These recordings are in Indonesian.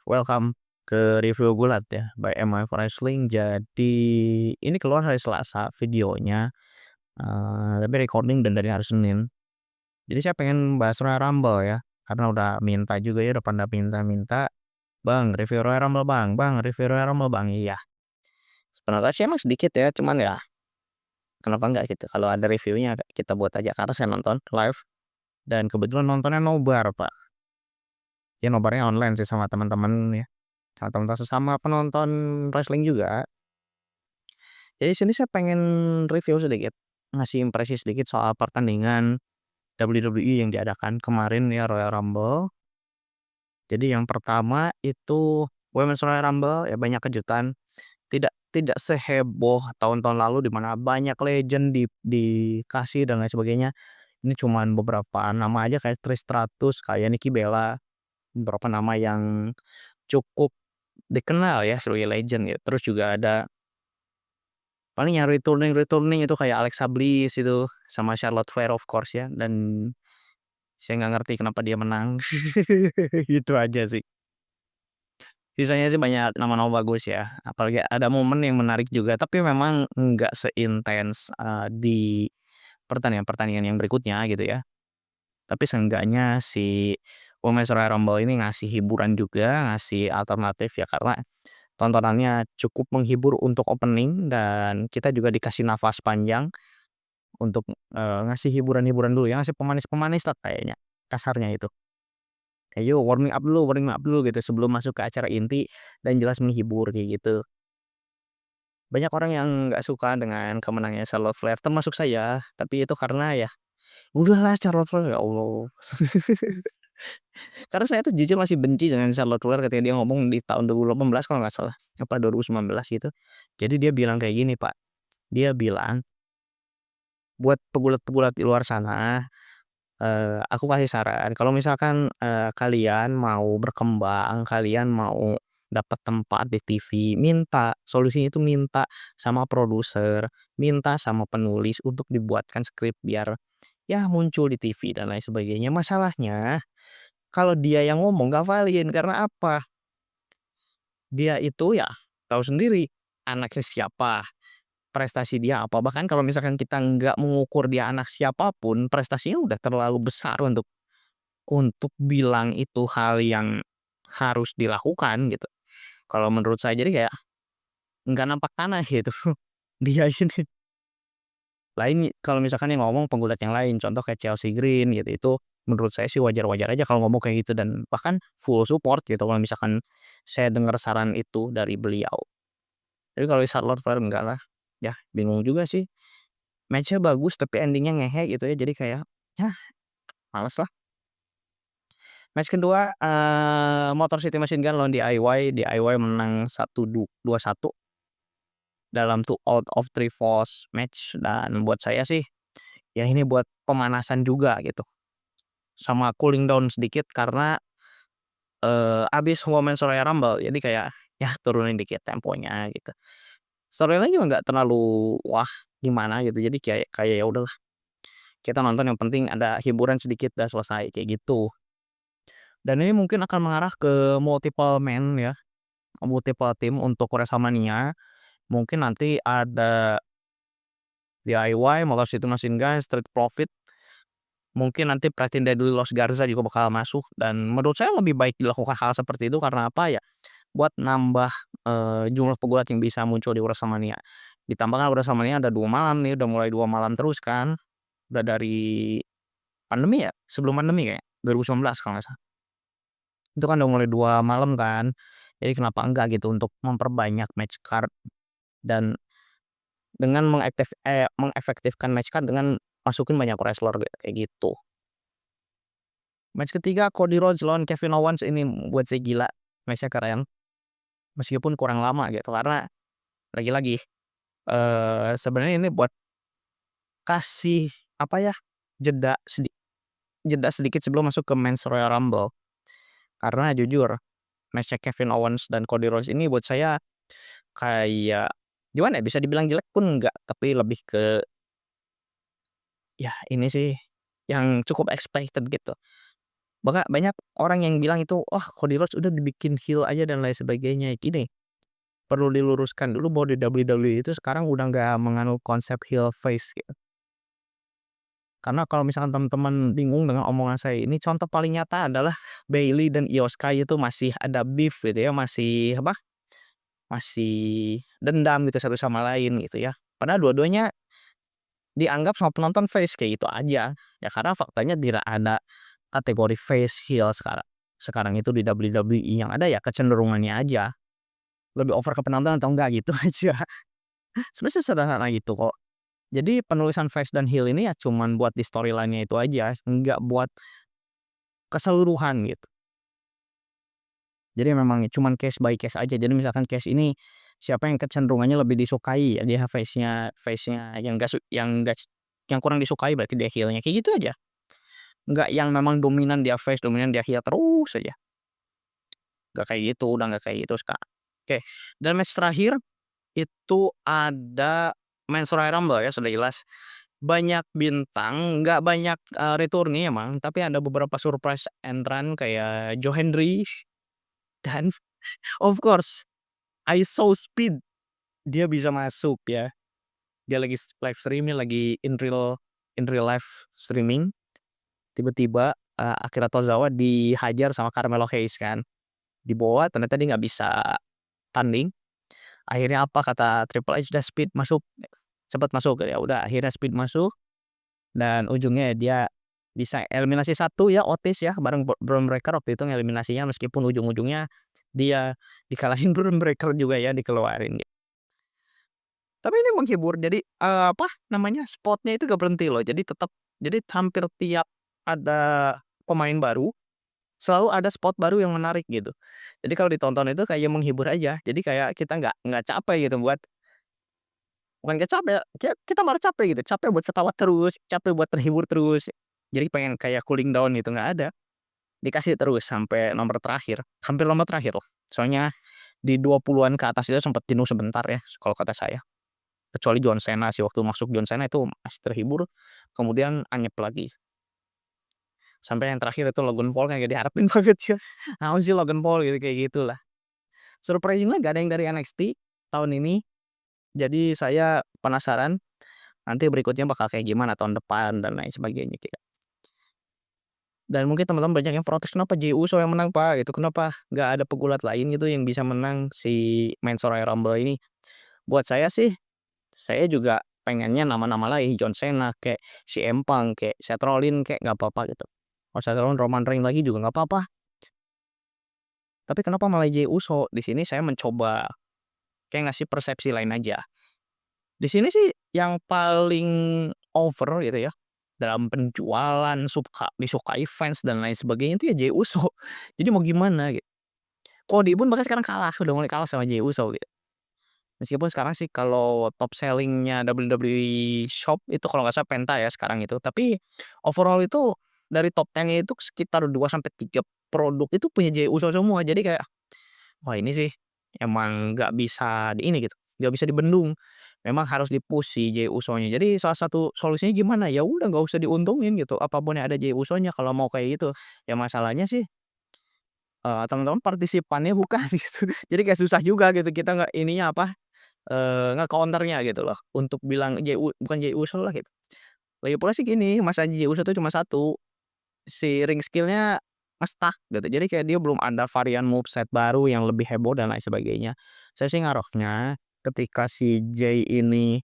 Welcome ke review gulat ya by MF Wrestling. Jadi ini keluar hari Selasa videonya, tapi recording dan dari hari Senin. Jadi saya pengen bahas Royal Rumble ya, karena udah minta juga ya, udah pada minta-minta, "Bang, review Royal Rumble Bang, Bang, review Royal Rumble Bang." Iya, sebenarnya sih emang sedikit ya, cuman ya kenapa enggak gitu, kalau ada reviewnya kita buat aja, karena saya nonton live dan kebetulan nontonnya nobar, Pak. Ya nobarnya online sih sama teman-teman ya, sama teman-teman sesama penonton wrestling juga. Jadi sini saya pengen review sedikit, ngasih impresi sedikit soal pertandingan WWE yang diadakan kemarin ya, Royal Rumble. Jadi yang pertama itu Women's Royal Rumble ya, banyak kejutan, tidak tidak seheboh tahun-tahun lalu di mana banyak legend dikasih dan lain sebagainya. Ini cuman beberapa nama aja kayak Trish Stratus, kayak Nikki Bella, beberapa nama yang cukup dikenal ya sebagai legend ya. Terus juga ada paling yang returning itu kayak Alexa Bliss itu, sama Charlotte Flair of course ya, dan saya nggak ngerti kenapa dia menang. Itu aja sih. Sisanya sih banyak nama-nama bagus ya, apalagi ada momen yang menarik juga, tapi memang nggak seintens, di pertandingan-pertandingan yang berikutnya gitu ya. Tapi seenggaknya si Women's Royal Rumble ini ngasih hiburan juga, ngasih alternatif ya, karena tontonannya cukup menghibur untuk opening dan kita juga dikasih nafas panjang untuk, ngasih hiburan-hiburan dulu ya, ngasih pemanis-pemanis lah kayaknya, kasarnya itu. "Ayo warming up dulu," gitu sebelum masuk ke acara inti dan jelas menghibur kayak gitu. Banyak orang yang nggak suka dengan kemenangannya Charlotte Flair termasuk saya, tapi itu karena ya, udahlah Charlotte Flair ya Allah. Karena saya tuh jujur masih benci dengan Charlotte Flair ketika dia ngomong di tahun 2018 kalau nggak salah, apa 2019 gitu. Jadi dia bilang kayak gini Pak, dia bilang, "Buat pegulat-pegulat di luar sana, aku kasih saran kalau misalkan, kalian mau berkembang, kalian mau dapat tempat di TV, minta solusinya itu minta sama produser, minta sama penulis untuk dibuatkan skrip biar ya muncul di TV dan lain sebagainya. Masalahnya kalau dia yang ngomong nggak valid, karena apa? Dia itu ya tahu sendiri anaknya siapa, prestasi dia apa, bahkan kalau misalkan kita nggak mengukur dia anak siapapun, prestasinya udah terlalu besar untuk bilang itu hal yang harus dilakukan gitu. Kalau menurut saya jadi kayak nggak nampak tanah gitu. Dia ini lain kalau misalkan yang ngomong penggulat yang lain, contoh kayak Chelsea Green gitu, itu menurut saya sih wajar-wajar aja kalau ngomong kayak gitu dan bahkan full support gitu kalau misalkan saya dengar saran itu dari beliau. Tapi kalau Charlotte Flair enggak lah, ya bingung juga sih. Match-nya bagus tapi ending-nya ngehe gitu ya, jadi kayak, yah males lah. Match kedua, Motor City Machine Gun lawan DIY. DIY menang 2-1 dalam 2 out of 3 falls match dan buat saya sih, ya ini buat pemanasan juga gitu, sama cooling down sedikit karena, habis Women's Royal Rumble jadi kayak, ya turunin dikit temponya gitu. Storyline juga nggak terlalu wah gimana gitu, jadi kayak kayak ya udahlah kita nonton yang penting ada hiburan sedikit udah selesai kayak gitu. Dan ini mungkin akan mengarah ke multiple man ya, multiple team untuk WrestleMania. Mungkin nanti ada DIY, Motor City Machine Gun, Street Profit, mungkin nanti Pretender dulu Los Garza juga bakal masuk dan menurut saya lebih baik dilakukan hal seperti itu karena apa ya, buat nambah, jumlah pegulat yang bisa muncul di WrestleMania. Ditambah kan WrestleMania ada 2 malam nih, udah mulai 2 malam terus kan, udah dari pandemi ya? Sebelum pandemi kayaknya, 2019 kalau nggak salah. Itu kan udah mulai 2 malam kan, jadi kenapa enggak gitu untuk memperbanyak match card dan dengan mengefektifkan match card dengan masukin banyak wrestler kayak gitu. Match ketiga Cody Rhodes lawan Kevin Owens ini buat saya gila, match-nya keren, meskipun kurang lama gitu karena lagi-lagi, sebenarnya ini buat kasih apa ya, jeda jeda sedikit sebelum masuk ke Men's Royal Rumble. Karena jujur match-nya Kevin Owens dan Cody Rhodes ini buat saya kayak gimana ya, bisa dibilang jelek pun enggak, tapi lebih ke ya ini sih yang cukup expected gitu. Banyak orang yang bilang itu, "Wah, Cody Rhodes udah dibikin heel aja dan lain sebagainya." Gini, perlu diluruskan dulu bahwa di WWE itu sekarang udah nggak menganut konsep heel face gitu. Karena kalau misalkan teman-teman bingung dengan omongan saya ini, contoh paling nyata adalah Bayley dan Io Sky itu masih ada beef gitu ya, masih apa, masih dendam gitu satu sama lain gitu ya. Padahal dua-duanya dianggap sama penonton face, kayak gitu aja. Ya karena faktanya tidak ada kategori face, heel sekarang. Sekarang itu di WWE yang ada ya kecenderungannya aja, lebih over ke penonton atau enggak gitu aja. Sebenarnya sesederhana itu kok. Jadi penulisan face dan heel ini ya cuman buat di storyline-nya itu aja, enggak buat keseluruhan gitu. Jadi memang cuman case by case aja. Jadi misalkan case ini siapa yang kecenderungannya lebih disukai, ya dia face-nya yang enggak yang kurang disukai berarti dia heel-nya, kayak gitu aja. Enggak yang memang dominan dia face, dominan dia heel terus aja. Enggak kayak gitu, udah enggak kayak gitu sekarang. Oke, dan match terakhir itu ada Men's Royal Rumble ya sudah jelas. Banyak bintang, nggak banyak, returney emang, tapi ada beberapa surprise entrant kayak Joe Hendry dan of course I Saw Speed, dia bisa masuk ya. Dia lagi live streaming, lagi in real live streaming, tiba-tiba, Akira Tozawa dihajar sama Carmelo Hayes kan, dibawa ternyata dia nggak bisa tanding. Akhirnya apa kata Triple H, "Udah Speed masuk, cepet masuk," ya udah akhirnya Speed masuk. Dan ujungnya ya dia bisa eliminasi satu ya, Otis ya, bareng Bron Breakker waktu itu ngeliminasinya meskipun ujung-ujungnya dia dikalahin Bron Breakker juga ya, dikeluarin. Tapi ini menghibur jadi, apa namanya, spotnya itu gak berhenti loh, jadi hampir tiap ada pemain baru, selalu ada spot baru yang menarik gitu. Jadi kalau ditonton itu kayak menghibur aja, jadi kayak kita nggak capek gitu bukan nggak capek, kayak kita malah capek gitu, capek buat ketawa terus, capek buat terhibur terus. Jadi pengen kayak cooling down gitu, nggak ada. Dikasih terus sampai nomor terakhir, hampir nomor terakhir loh. Soalnya di 20-an ke atas itu sempat jenuh sebentar ya, kalau kata saya. Kecuali John Cena sih, waktu masuk John Cena itu masih terhibur, kemudian anyep lagi. Sampai yang terakhir itu Logan Paul kayak gak diharapin banget ya. Naon sih Logan Paul gitu, kayak gitulah. Surprisingly nggak ada yang dari NXT tahun ini, jadi saya penasaran nanti berikutnya bakal kayak gimana tahun depan dan lain sebagainya gitu. Dan mungkin teman-teman banyak yang protes, "Kenapa Jey Uso yang menang, Pak?" Gitu, "Kenapa nggak ada pegulat lain gitu yang bisa menang si Men's Royal Rumble ini?" Buat saya sih, saya juga pengennya nama-nama lain, John Cena kek, CM Punk kek, Seth Rollins kek, nggak apa-apa gitu. Kalau Seth Rollins, Roman Reigns lagi juga nggak apa-apa. Tapi kenapa malah Jey Uso? Di sini saya mencoba kayak ngasih persepsi lain aja. Di sini sih yang paling over gitu ya, dalam penjualan, disukai fans dan lain sebagainya itu ya Jey Uso. Jadi mau gimana gitu. Cody pun bahkan sekarang kalah, udah mulai kalah sama Jey Uso gitu. Meskipun sekarang sih kalau top selling-nya WWE Shop itu kalau nggak salah Penta ya sekarang itu. Tapi overall itu dari top 10-nya itu sekitar 2 sampai 3 produk itu punya Jey Uso semua. Jadi kayak, wah ini sih emang nggak bisa di ini gitu, nggak bisa dibendung. Memang harus di-push si Jey Uso-nya. Jadi salah satu solusinya gimana, ya udah nggak usah diuntungin gitu, apapun yang ada Jey Uso-nya kalau mau kayak gitu. Ya masalahnya sih, teman-teman partisipannya bukan gitu. Jadi kayak susah juga gitu kita ininya apa, nge-counter-nya gitu loh, untuk bilang bukan Jey Uso lah gitu. Lagi pula sih gini, masalahnya Jey Uso tuh cuma satu, si ring skill-nya nge-stuck gitu. Jadi kayak dia belum ada varian moveset baru yang lebih heboh dan lain sebagainya. Saya sih ngaruhnya ketika si Jey ini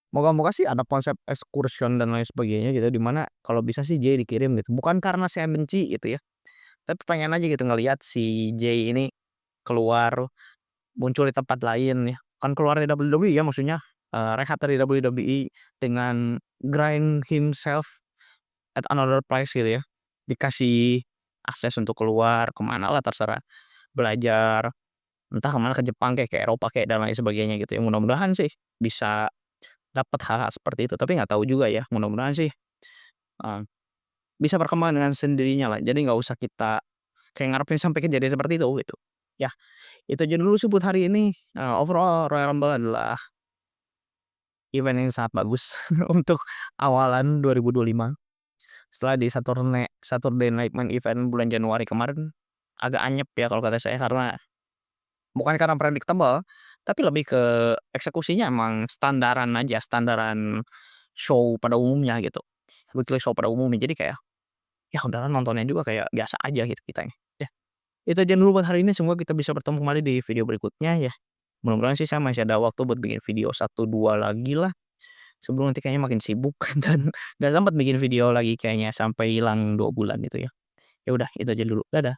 moga-moga sih ada konsep excursion dan lain sebagainya gitu, di mana kalau bisa sih Jey dikirim gitu. Bukan karena saya benci gitu ya, tapi pengen aja gitu ngelihat si Jey ini keluar, muncul di tempat lain ya. Kan keluar dari WWE ya maksudnya, rehat dari WWE dengan grind himself at another place gitu ya. Dikasih akses untuk keluar ke manalah terserah, belajar, entah ke mana, ke Jepang kek, ke Eropa kek, dan lain sebagainya gitu ya. Mudah-mudahan sih bisa dapat hal-hal seperti itu, tapi nggak tahu juga ya, mudah-mudahan sih, eee, bisa berkembang dengan sendirinya lah. Jadi nggak usah kita kayak ngarepin sampai kejadian seperti itu gitu. Ya, itu aja dulu sih buat hari ini, overall Royal Rumble adalah event yang sangat bagus untuk awalan 2025. Setelah di Saturday Night Main Event bulan Januari kemarin, agak anyep ya kalau kata saya karena bukan karena predictable, tapi lebih ke eksekusinya emang standaran aja, standaran show pada umumnya gitu, weekly show pada umumnya. Jadi kayak, ya udahlah nontonnya juga kayak biasa aja gitu kitanya. Ya, itu aja dulu buat hari ini, semoga kita bisa bertemu kembali di video berikutnya ya. Mudah-mudahan sih saya masih ada waktu buat bikin video satu 2 lagi lah, sebelum nanti kayaknya makin sibuk dan nggak sempet bikin video lagi kayaknya sampai hilang 2 bulan itu ya. Ya udah itu aja dulu, dadah.